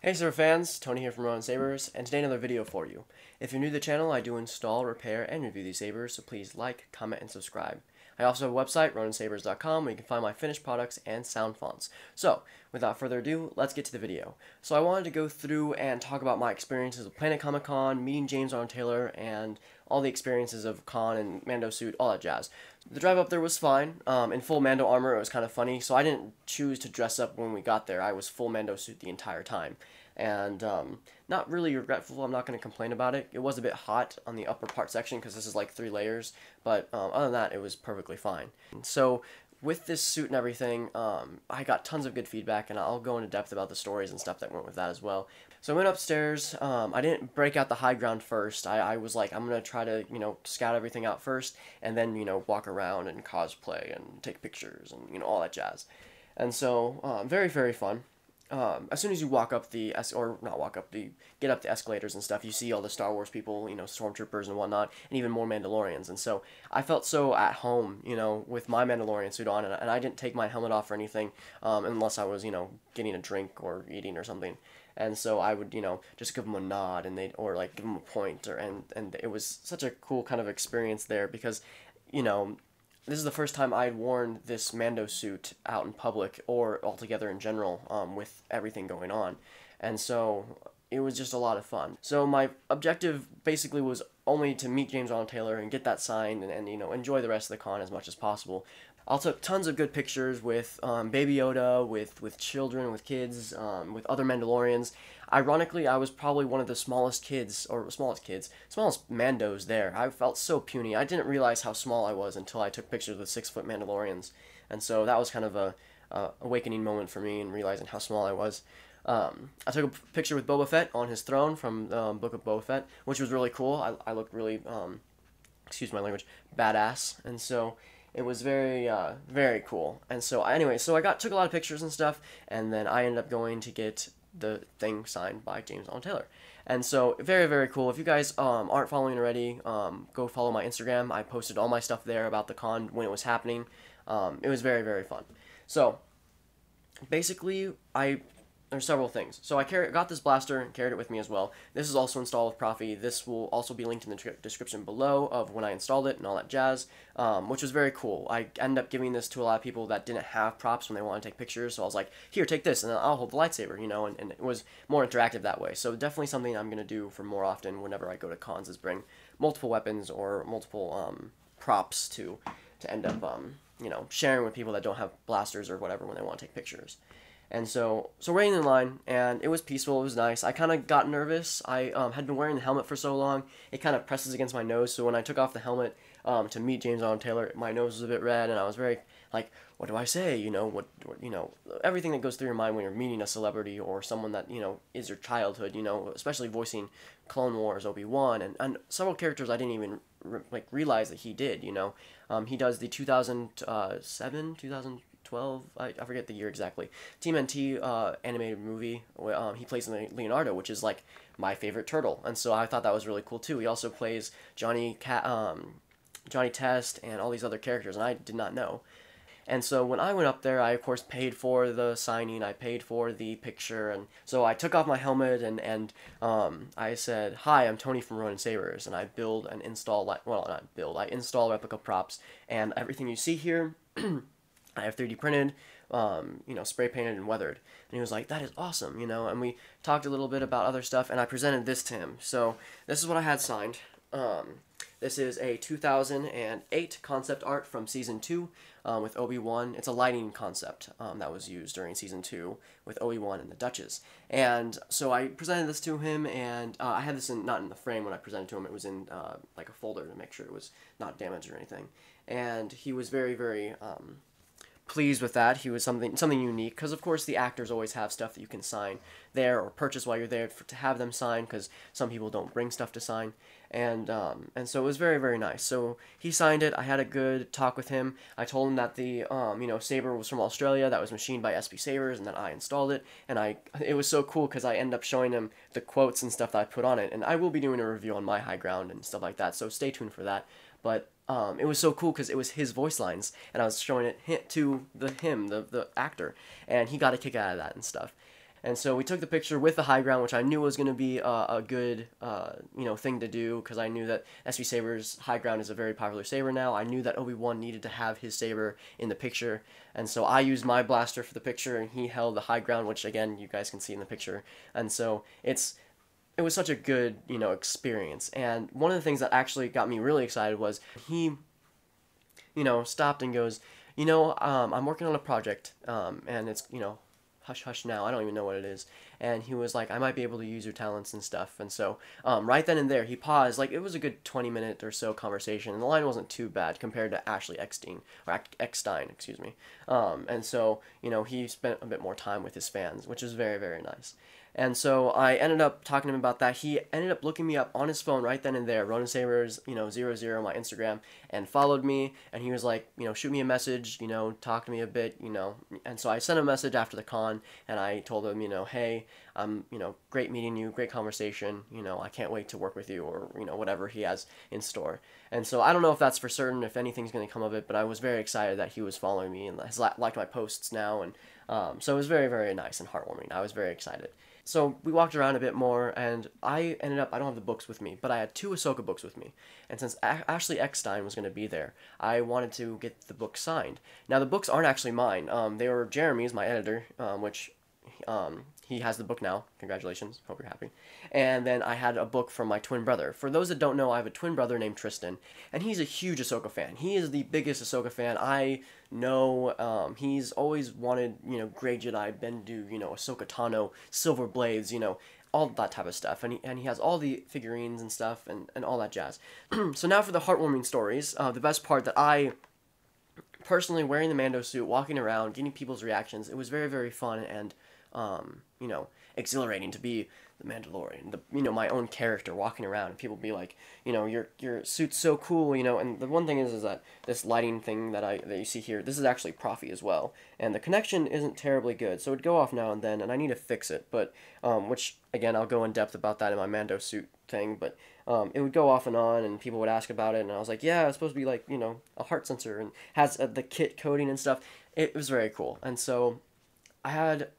Hey Saber fans, Tony here from Ronin Sabers, and today another video for you. If you're new to the channel, I do install, repair, and review these sabers, so please like, comment, and subscribe. I also have a website, roninsabers.com, where you can find my finished products and sound fonts. So, without further ado, let's get to the video. So I wanted to go through and talk about my experiences with Planet Comic Con, meeting James Arnold Taylor, and all the experiences of con and Mando suit, all that jazz. The drive up there was fine. In full Mando armor, it was kind of funny, so I didn't choose to dress up when we got there. I was full Mando suit the entire time. And not really regretful. I'm not going to complain about it. It was a bit hot on the upper part section because this is like 3 layers, but other than that, it was perfectly fine. So with this suit and everything, I got tons of good feedback, and I'll go into depth about the stories and stuff that went with that as well. So I went upstairs. I didn't break out the high ground first. I was like, I'm going to try to, scout everything out first, and then, walk around and cosplay and take pictures and, all that jazz. And so, very, very fun. As soon as you walk up get up the escalators and stuff, you see all the Star Wars people, stormtroopers and whatnot, and even more Mandalorians. And so I felt so at home, with my Mandalorian suit on, and I didn't take my helmet off or anything, unless I was, getting a drink or eating or something. And so I would, just give them a nod, and or like give them a point, and it was such a cool kind of experience there because, this is the first time I had worn this Mando suit out in public or altogether in general, with everything going on. And so it was just a lot of fun. So my objective basically was only to meet James Arnold Taylor and get that signed and enjoy the rest of the con as much as possible. I took tons of good pictures with Baby Yoda, with children, with kids, with other Mandalorians. Ironically, I was probably one of the smallest Mandos there. I felt so puny. I didn't realize how small I was until I took pictures with 6-foot Mandalorians. And so that was kind of a awakening moment for me in realizing how small I was. I took a picture with Boba Fett on his throne from the Book of Boba Fett, which was really cool. I looked really, excuse my language, badass. And so it was very, very cool. And so, anyway, so I took a lot of pictures and stuff, and then I ended up going to get the thing signed by James Arnold Taylor. And so, very, very cool. If you guys aren't following already, go follow my Instagram. I posted all my stuff there about the con when it was happening. It was very, very fun. So, basically, there's several things. So I got this blaster and carried it with me as well. This is also installed with Profi. This will also be linked in the description below of when I installed it and all that jazz, which was very cool. I ended up giving this to a lot of people that didn't have props when they wanted to take pictures, so I was like, here, take this, and then I'll hold the lightsaber, and it was more interactive that way. So definitely something I'm going to do for more often whenever I go to cons is bring multiple weapons or multiple props to end up, sharing with people that don't have blasters or whatever when they want to take pictures. And so waiting in line, and it was peaceful, it was nice. I kind of got nervous. I had been wearing the helmet for so long, it kind of presses against my nose, so when I took off the helmet to meet James Arnold Taylor, my nose was a bit red, and I was very, like, what do I say, everything that goes through your mind when you're meeting a celebrity or someone that, is your childhood, especially voicing Clone Wars, Obi-Wan, and several characters I didn't even, realize that he did, he does the 2012, I forget the year exactly, TMNT animated movie. He plays Leonardo, which is like my favorite turtle, and so I thought that was really cool too. He also plays Johnny Test and all these other characters, and I did not know. And so when I went up there, I of course paid for the signing, I paid for the picture, and so I took off my helmet and I said, "Hi, I'm Tony from Ronin Sabers," and I build and install, I install replica props, and everything you see here, I have 3D printed, spray painted and weathered. And he was like, that is awesome, and we talked a little bit about other stuff, and I presented this to him. So this is what I had signed. This is a 2008 concept art from Season 2 with Obi-Wan. It's a lighting concept that was used during Season 2 with Obi-Wan and the Duchess. And so I presented this to him, and I had this not in the frame when I presented to him. It was in like a folder to make sure it was not damaged or anything. And he was very, very pleased with that. He was something unique, because of course the actors always have stuff that you can sign there or purchase while you're there to have them sign, because some people don't bring stuff to sign, and so it was very, very nice. So he signed it. I had a good talk with him. I told him that the saber was from Australia, that was machined by SB Sabers, and that I installed it, and it was so cool because I ended up showing him the quotes and stuff that I put on it, and I will be doing a review on my Highground and stuff like that, so stay tuned for that. But it was so cool because it was his voice lines, and I was showing it to the actor, and he got a kick out of that and stuff. And so we took the picture with the high ground, which I knew was going to be a good, thing to do, because I knew that SB Saber's high ground is a very popular saber now. I knew that Obi-Wan needed to have his saber in the picture, and so I used my blaster for the picture, and he held the high ground, which again you guys can see in the picture. And so it was such a good, experience. And one of the things that actually got me really excited was he, stopped and goes, I'm working on a project, and it's, hush hush now, I don't even know what it is. And he was like, I might be able to use your talents and stuff. And so right then and there he paused. Like, it was a good 20-minute or so conversation, and the line wasn't too bad compared to Ashley Eckstein, or Eckstein, excuse me. And so he spent a bit more time with his fans, which is very, very nice. And so I ended up talking to him about that. He ended up looking me up on his phone right then and there, Ronin Sabers, 00, my Instagram, and followed me. And he was like, shoot me a message, talk to me a bit, And so I sent a message after the con, and I told him, hey, great meeting you, great conversation, I can't wait to work with you, or, whatever he has in store. And so I don't know if that's for certain, if anything's going to come of it, but I was very excited that he was following me and has liked my posts now. And so it was very, very nice and heartwarming. I was very excited. So we walked around a bit more, and I ended up, I don't have the books with me, but I had 2 Ahsoka books with me. And since Ashley Eckstein was going to be there, I wanted to get the book signed. Now, the books aren't actually mine. They were Jeremy's, my editor, which he has the book now. Congratulations. Hope you're happy. And then I had a book from my twin brother. For those that don't know, I have a twin brother named Tristan, and he's a huge Ahsoka fan. He is the biggest Ahsoka fan I know. He's always wanted, Grey Jedi, been to, Ahsoka Tano, Silver Blades, all that type of stuff. And he has all the figurines and stuff and all that jazz. So now for the heartwarming stories. The best part that I personally, wearing the Mando suit, walking around, getting people's reactions, it was very, very fun and exhilarating to be the Mandalorian, my own character walking around, and people be like, your suit's so cool, and the one thing is that this lighting thing that you see here, this is actually Profi as well, and the connection isn't terribly good, so it'd go off now and then, and I need to fix it, but, which, again, I'll go in depth about that in my Mando suit thing, but, it would go off and on, and people would ask about it, and I was like, yeah, it's supposed to be like, a heart sensor, and has the kit coding and stuff. It was very cool, and so I had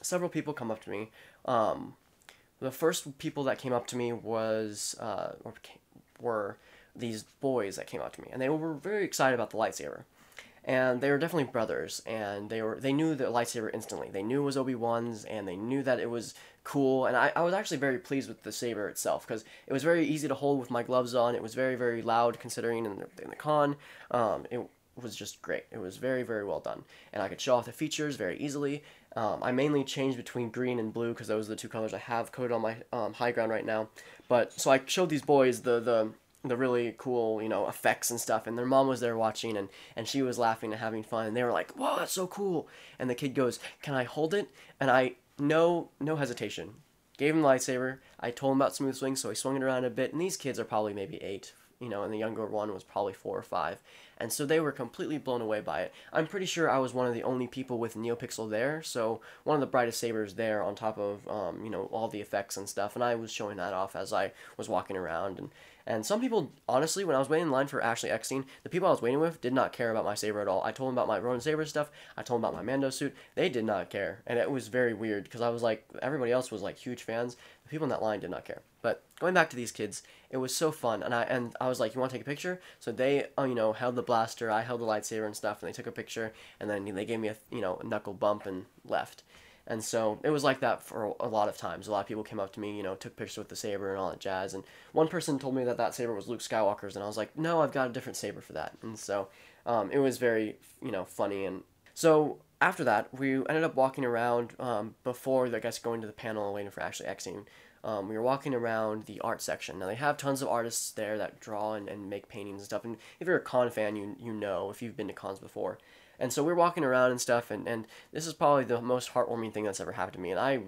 several people come up to me. The first people that came up to me were these boys that came up to me, and they were very excited about the lightsaber, and they were definitely brothers, and they knew the lightsaber instantly. They knew it was Obi-Wan's, and they knew that it was cool, and I was actually very pleased with the saber itself, because it was very easy to hold with my gloves on. It was very, very loud considering in the con. It was just great. It was very, very well done, and I could show off the features very easily. I mainly changed between green and blue because those are the 2 colors I have coded on my high ground right now. But so I showed these boys the really cool, effects and stuff, and their mom was there watching, and she was laughing and having fun, and they were like, "Whoa, that's so cool!" And the kid goes, "Can I hold it?" And I, no hesitation, gave him the lightsaber. I told him about smooth swing, so he swung it around a bit, and these kids are probably maybe 8. And the younger one was probably 4 or 5. And so they were completely blown away by it. I'm pretty sure I was one of the only people with NeoPixel there, so one of the brightest sabers there on top of, all the effects and stuff, and I was showing that off as I was walking around. And some people, honestly, when I was waiting in line for Ashley Eckstein, the people I was waiting with did not care about my saber at all. I told them about my Ronin Saber stuff, I told them about my Mando suit, they did not care, and it was very weird, because I was like, everybody else was like huge fans, the people in that line did not care. But going back to these kids, it was so fun, and I was like, you want to take a picture? So they, held the blaster, I held the lightsaber and stuff, and they took a picture, and then they gave me a knuckle bump and left. And so it was like that for a lot of times. A lot of people came up to me, took pictures with the saber and all that jazz. And one person told me that saber was Luke Skywalker's, and I was like, no, I've got a different saber for that. And so it was very, funny. And so after that, we ended up walking around before, I guess, going to the panel and waiting for Ashley Eckstein. We were walking around the art section. Now, they have tons of artists there that draw and make paintings and stuff. And if you're a con fan, you know if you've been to cons before. And so we're walking around and stuff, and this is probably the most heartwarming thing that's ever happened to me. And I,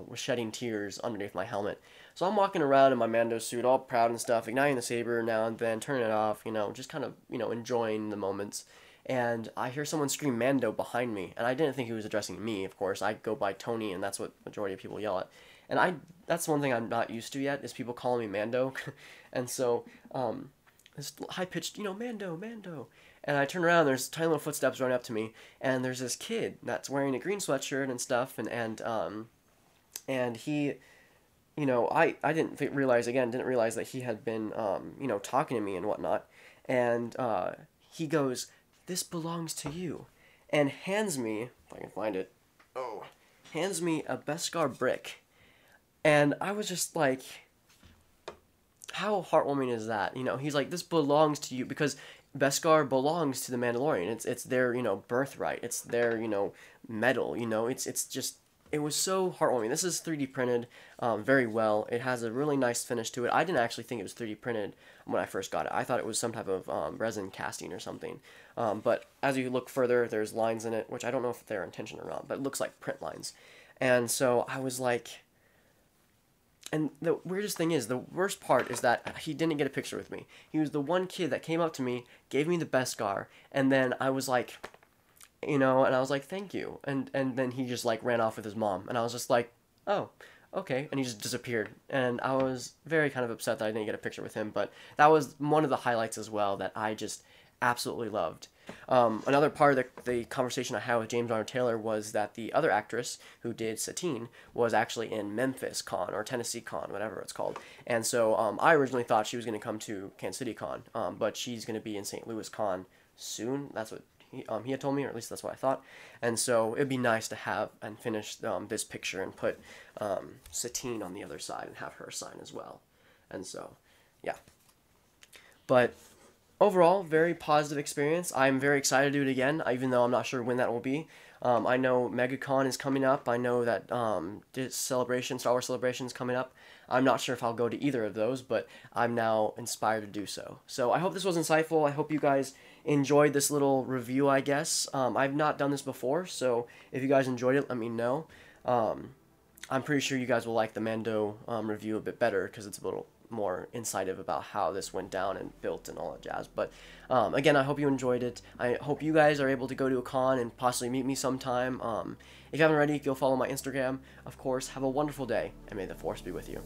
was shedding tears underneath my helmet. So I'm walking around in my Mando suit, all proud and stuff, igniting the saber now and then, turning it off, just kind of, enjoying the moments. And I hear someone scream Mando behind me, and I didn't think he was addressing me, of course. I go by Tony, and that's what majority of people yell at. And that's one thing I'm not used to yet, is people calling me Mando. And so, this high-pitched, Mando, Mando. And I turn around, there's tiny little footsteps running up to me, and there's this kid that's wearing a green sweatshirt and stuff, and he, you know, I didn't realize that he had been, you know, talking to me and whatnot, and he goes, "This belongs to you," and hands me, if I can find it, hands me a Beskar brick, and I was just like, how heartwarming is that? You know, he's like, "This belongs to you," because Beskar belongs to the Mandalorian. It's their, you know, birthright. It's their, you know, metal. You know, it's just, it was so heartwarming. This is 3D printed very well. It has a really nice finish to it. I didn't actually think it was 3D printed when I first got it. I thought it was some type of resin casting or something. But as you look further, there's lines in it, which I don't know if they're intentional or not, but it looks like print lines. And so I was like, and the weirdest thing is, the worst part is that he didn't get a picture with me. He was the one kid that came up to me, gave me the Beskar, and then I was like, you know, and I was like, "Thank you," and then he just like ran off with his mom, and I was just like, "Oh, okay," and he just disappeared, and I was very kind of upset that I didn't get a picture with him, but that was one of the highlights as well that I just absolutely loved. Another part of the conversation I had with James Arnold Taylor was that the other actress who did Satine was actually in Memphis Con, or Tennessee Con, whatever it's called. And so I originally thought she was going to come to Kansas City Con, but she's going to be in St. Louis Con soon. That's what he had told me, or at least that's what I thought. And so it'd be nice to have and finish this picture and put Satine on the other side and have her sign as well. And so, yeah. But overall, very positive experience. I'm very excited to do it again, even though I'm not sure when that will be. I know MegaCon is coming up. I know that Star Wars Celebration is coming up. I'm not sure if I'll go to either of those, but I'm now inspired to do so. So I hope this was insightful. I hope you guys enjoyed this little review, I guess. I've not done this before, so if you guys enjoyed it, let me know. I'm pretty sure you guys will like the Mando review a bit better, because it's a little more insightive about how this went down and built and all that jazz. But again, I hope you enjoyed it. I hope you guys are able to go to a con and possibly meet me sometime. If you haven't already, go follow my Instagram. Of course, have a wonderful day, and may the Force be with you.